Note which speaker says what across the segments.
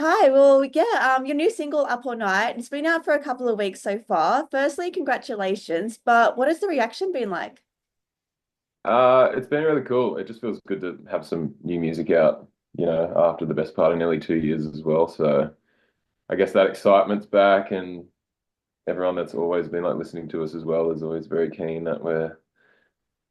Speaker 1: Hi, well, yeah, your new single Up All Night, it's been out for a couple of weeks so far. Firstly, congratulations, but what has the reaction been like?
Speaker 2: It's been really cool. It just feels good to have some new music out, after the best part of nearly 2 years as well. So I guess that excitement's back, and everyone that's always been like listening to us as well is always very keen that we're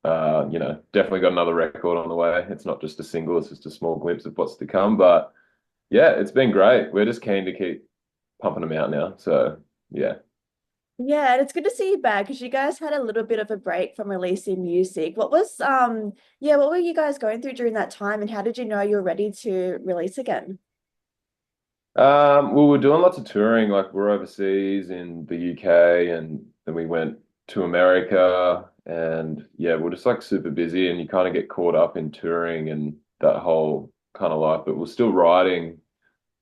Speaker 2: definitely got another record on the way. It's not just a single, it's just a small glimpse of what's to come. But yeah, it's been great. We're just keen to keep pumping them out now. So yeah.
Speaker 1: Yeah, and it's good to see you back because you guys had a little bit of a break from releasing music. What were you guys going through during that time and how did you know you were ready to release again?
Speaker 2: Well, we're doing lots of touring, like we're overseas in the UK, and then we went to America, and yeah, we're just like super busy, and you kind of get caught up in touring and that whole kind of life, but we're still writing.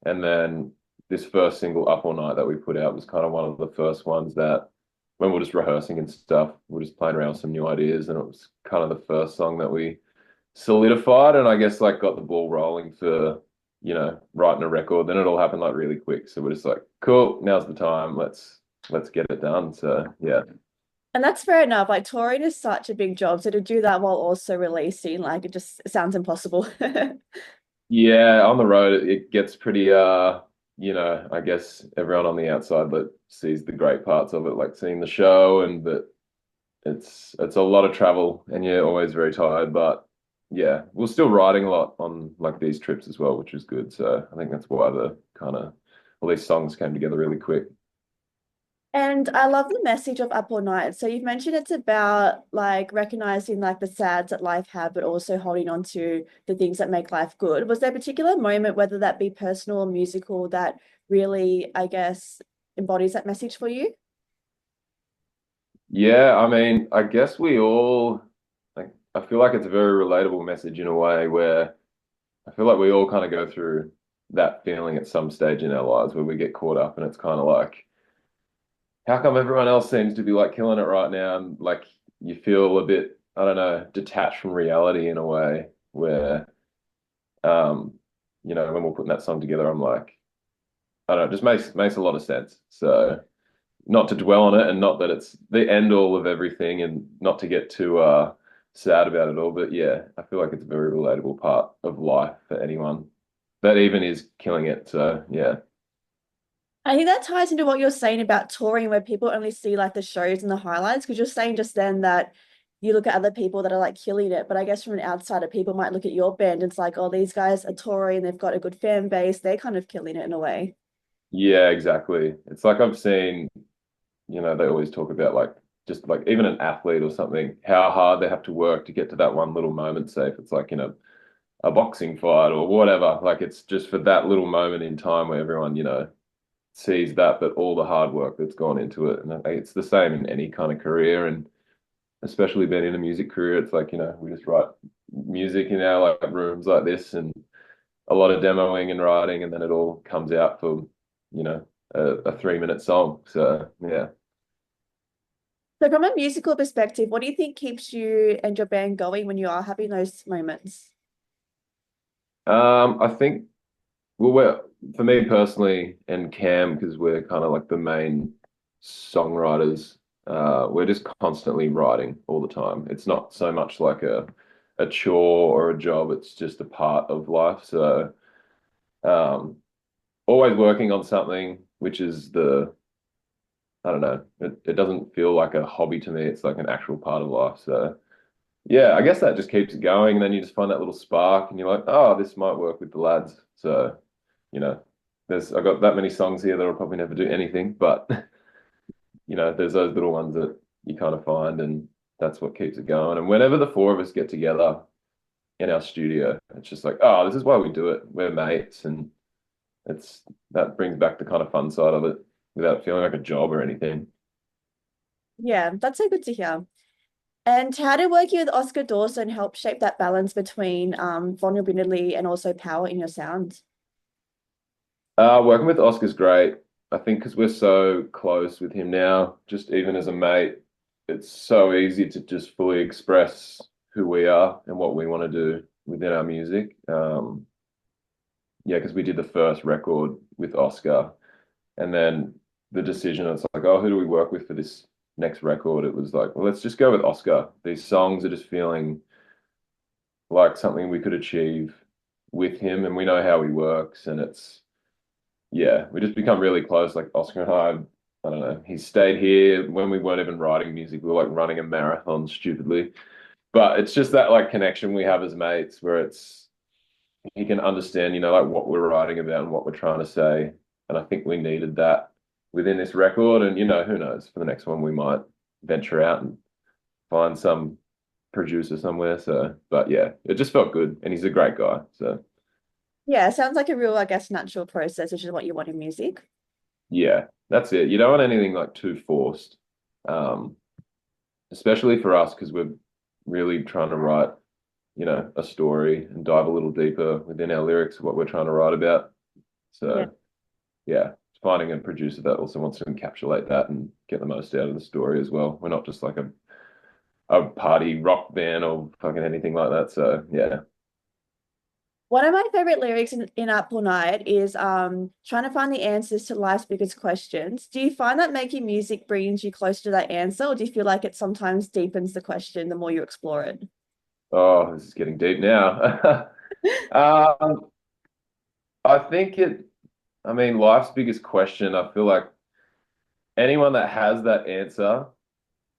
Speaker 2: And then this first single, Up All Night, that we put out was kind of one of the first ones that when we're just rehearsing and stuff, we're just playing around with some new ideas, and it was kind of the first song that we solidified and I guess like got the ball rolling for, writing a record. Then it all happened like really quick. So we're just like, cool, now's the time. Let's get it done. So yeah.
Speaker 1: And that's fair enough. Like touring is such a big job. So to do that while also releasing, like it just sounds impossible.
Speaker 2: Yeah, on the road it gets pretty I guess everyone on the outside that sees the great parts of it, like seeing the show, and but it's a lot of travel and you're always very tired. But yeah, we're still riding a lot on like these trips as well, which is good. So I think that's why the kind of all these songs came together really quick.
Speaker 1: And I love the message of Up All Night. So you've mentioned it's about like recognizing like the sads that life had, but also holding on to the things that make life good. Was there a particular moment, whether that be personal or musical, that really, I guess, embodies that message for you?
Speaker 2: Yeah, I mean, I guess we all like I feel like it's a very relatable message in a way where I feel like we all kind of go through that feeling at some stage in our lives where we get caught up and it's kind of like, how come everyone else seems to be like killing it right now? And like you feel a bit, I don't know, detached from reality in a way where um, when we're putting that song together, I'm like, I don't know, it just makes a lot of sense. So not to dwell on it, and not that it's the end all of everything, and not to get too sad about it all, but yeah, I feel like it's a very relatable part of life for anyone that even is killing it. So yeah.
Speaker 1: I think that ties into what you're saying about touring, where people only see like the shows and the highlights, because you're saying just then that you look at other people that are like killing it. But I guess from an outsider, people might look at your band and it's like, oh, these guys are touring, they've got a good fan base, they're kind of killing it in a way.
Speaker 2: Yeah, exactly. It's like I've seen, they always talk about like just like even an athlete or something, how hard they have to work to get to that one little moment, say if it's like in a boxing fight or whatever. Like it's just for that little moment in time where everyone, sees that, but all the hard work that's gone into it. And I think it's the same in any kind of career, and especially being in a music career, it's like, we just write music in our like rooms like this, and a lot of demoing and writing, and then it all comes out for, a 3 minute song. So yeah.
Speaker 1: So from a musical perspective, what do you think keeps you and your band going when you are having those moments?
Speaker 2: I think, well, for me personally and Cam, because we're kind of like the main songwriters, we're just constantly writing all the time. It's not so much like a chore or a job, it's just a part of life. So um, always working on something, which is I don't know, it doesn't feel like a hobby to me. It's like an actual part of life. So yeah, I guess that just keeps it going. And then you just find that little spark and you're like, oh, this might work with the lads. So, you know, I've got that many songs here that'll probably never do anything, but there's those little ones that you kind of find, and that's what keeps it going. And whenever the four of us get together in our studio, it's just like, oh, this is why we do it. We're mates, and it's that brings back the kind of fun side of it without feeling like a job or anything.
Speaker 1: Yeah, that's so good to hear. And how did working with Oscar Dawson help shape that balance between vulnerability and also power in your sound?
Speaker 2: Working with Oscar's great. I think because we're so close with him now, just even as a mate, it's so easy to just fully express who we are and what we want to do within our music. yeah, because we did the first record with Oscar, and then the decision, it's like, oh, who do we work with for this next record? It was like, well, let's just go with Oscar. These songs are just feeling like something we could achieve with him, and we know how he works, and it's yeah, we just become really close. Like Oscar and I don't know. He stayed here when we weren't even writing music. We were like running a marathon stupidly. But it's just that like connection we have as mates where it's he can understand, like what we're writing about and what we're trying to say. And I think we needed that within this record. And who knows? For the next one we might venture out and find some producer somewhere. So, but yeah, it just felt good. And he's a great guy. So
Speaker 1: Yeah, it sounds like a real, I guess, natural process, which is what you want in music.
Speaker 2: yeah, that's it. You don't want anything like too forced. Um, especially for us because we're really trying to write, a story and dive a little deeper within our lyrics of what we're trying to write about.
Speaker 1: Yeah.
Speaker 2: So yeah, finding a producer that also wants to encapsulate that and get the most out of the story as well. We're not just like a party rock band or fucking anything like that. So yeah.
Speaker 1: One of my favorite lyrics in Up All Night is trying to find the answers to life's biggest questions. Do you find that making music brings you closer to that answer, or do you feel like it sometimes deepens the question the more you explore it?
Speaker 2: Oh, this is getting deep now. um, I think I mean, life's biggest question, I feel like anyone that has that answer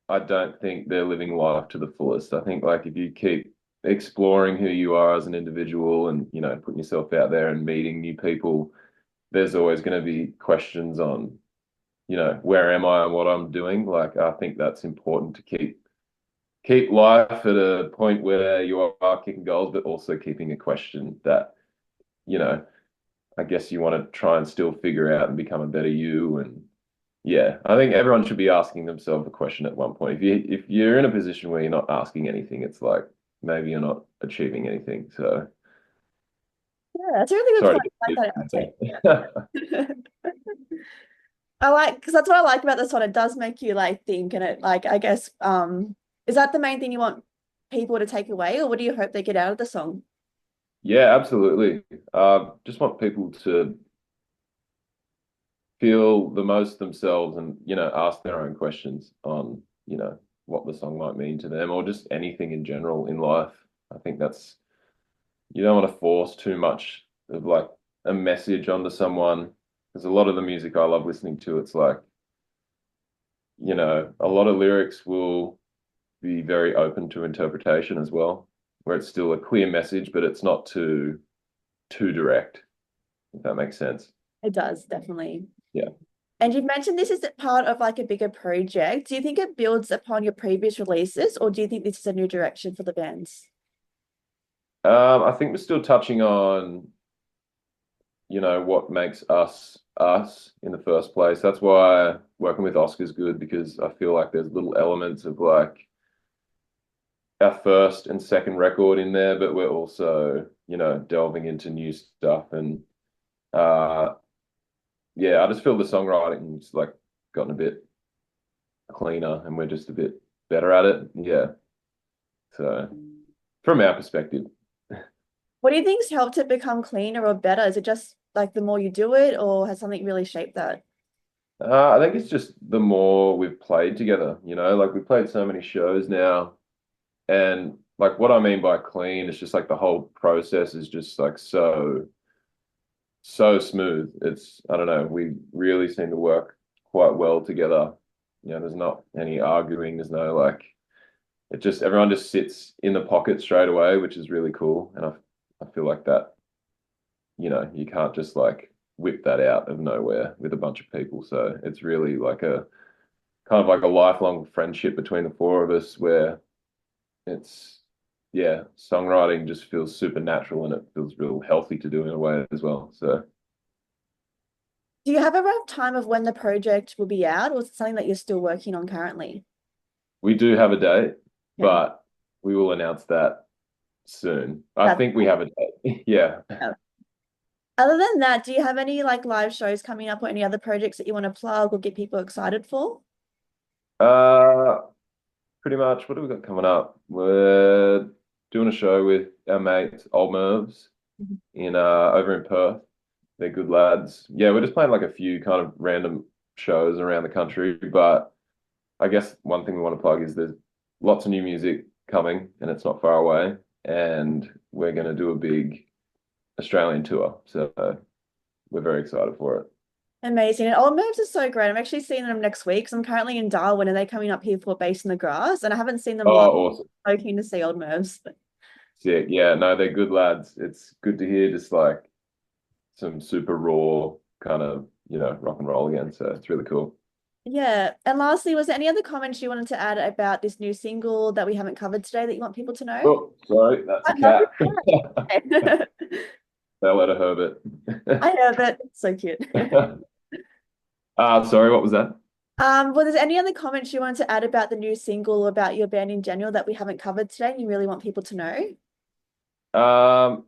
Speaker 2: I don't think they're living life to the fullest. I think like if you keep exploring who you are as an individual and putting yourself out there and meeting new people, there's always going to be questions on, where am I and what I'm doing. Like I think that's important to keep life at a point where you are kicking goals, but also keeping a question that, you know, I guess you want to try and still figure out and become a better you and yeah, I think everyone should be asking themselves a question at one point. If you're in a position where you're not asking anything, it's like maybe you're not achieving anything. So
Speaker 1: Yeah, that's a really good
Speaker 2: sorry
Speaker 1: point.
Speaker 2: to
Speaker 1: I like
Speaker 2: get
Speaker 1: that outtake.
Speaker 2: deep there.
Speaker 1: I like because that's what I like about this one. It does make you like think, and it like I guess is that the main thing you want people to take away, or what do you hope they get out of the song?
Speaker 2: Yeah, absolutely. Just want people to feel the most themselves and ask their own questions on what the song might mean to them or just anything in general in life. I think that's you don't want to force too much of like a message onto someone because a lot of the music I love listening to, it's like, a lot of lyrics will be very open to interpretation as well, where it's still a clear message, but it's not too direct, if that makes sense.
Speaker 1: It does, definitely.
Speaker 2: Yeah.
Speaker 1: And you've mentioned this is part of like a bigger project. Do you think it builds upon your previous releases, or do you think this is a new direction for the bands?
Speaker 2: I think we're still touching on, what makes us us in the first place. That's why working with Oscar's good because I feel like there's little elements of like our first and second record in there, but we're also, delving into new stuff. And uh yeah, I just feel the songwriting's like gotten a bit cleaner and we're just a bit better at it. Yeah. So from our perspective.
Speaker 1: What do you think's helped it become cleaner or better? Is it just like the more you do it, or has something really shaped that?
Speaker 2: I think it's just the more we've played together, like we played so many shows now. And like what I mean by clean, it's just like the whole process is just like so smooth. I don't know, we really seem to work quite well together. There's not any arguing, there's no like everyone just sits in the pocket straight away, which is really cool. And I feel like that, you can't just like whip that out of nowhere with a bunch of people. So it's really like a kind of like a lifelong friendship between the four of us where it's yeah, songwriting just feels supernatural and it feels real healthy to do in a way as well. So
Speaker 1: Do you have a rough time of when the project will be out, or is it something that you're still working on currently?
Speaker 2: we do have a date,
Speaker 1: Okay.
Speaker 2: but we will announce that soon. I
Speaker 1: That's
Speaker 2: think we have a date. Yeah.
Speaker 1: cool. Other than that, do you have any like live shows coming up or any other projects that you want to plug or get people excited for?
Speaker 2: Uh, pretty much. What do we got coming up? We're doing a show with our mates, Old Mervs.
Speaker 1: Mhm.
Speaker 2: in over in Perth. They're good lads. Yeah, we're just playing like a few kind of random shows around the country, but I guess one thing we want to plug is there's lots of new music coming and it's not far away. And we're going to do a big Australian tour. So we're very excited for it.
Speaker 1: Amazing. And Old Moves are so great. I'm actually seeing them next week. So I'm currently in Darwin and they're coming up here for Base in the Grass. And I haven't seen them live.
Speaker 2: Oh, awesome.
Speaker 1: So keen to see Old Moves.
Speaker 2: Sick. Yeah, no, they're good lads. It's good to hear just like some super raw kind of, rock and roll again. So it's really cool.
Speaker 1: Yeah. And lastly, was there any other comments you wanted to add about this new single that we haven't covered today that you want people to know?
Speaker 2: Oh, sorry, that's a
Speaker 1: I love
Speaker 2: cat.
Speaker 1: it.
Speaker 2: Bella Herbert.
Speaker 1: I know that. So cute.
Speaker 2: Sorry, what was that?
Speaker 1: Well, there's any other comments you wanted to add about the new single, about your band in general that we haven't covered today and you really want people to know?
Speaker 2: Um,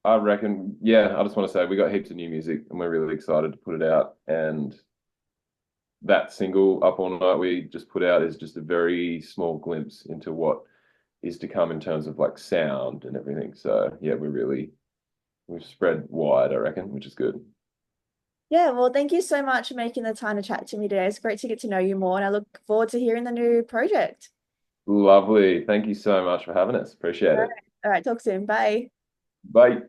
Speaker 2: I reckon, yeah, I just want to say we got heaps of new music and we're really excited to put it out. And that single, Up All Night, we just put out is just a very small glimpse into what is to come in terms of like sound and everything. So yeah, we've spread wide, I reckon, which is good.
Speaker 1: Yeah, well, thank you so much for making the time to chat to me today. It's great to get to know you more, and I look forward to hearing the new project.
Speaker 2: Lovely. Thank you so much for having us. Appreciate
Speaker 1: All right,
Speaker 2: it.
Speaker 1: all right, talk soon. Bye.
Speaker 2: Bye.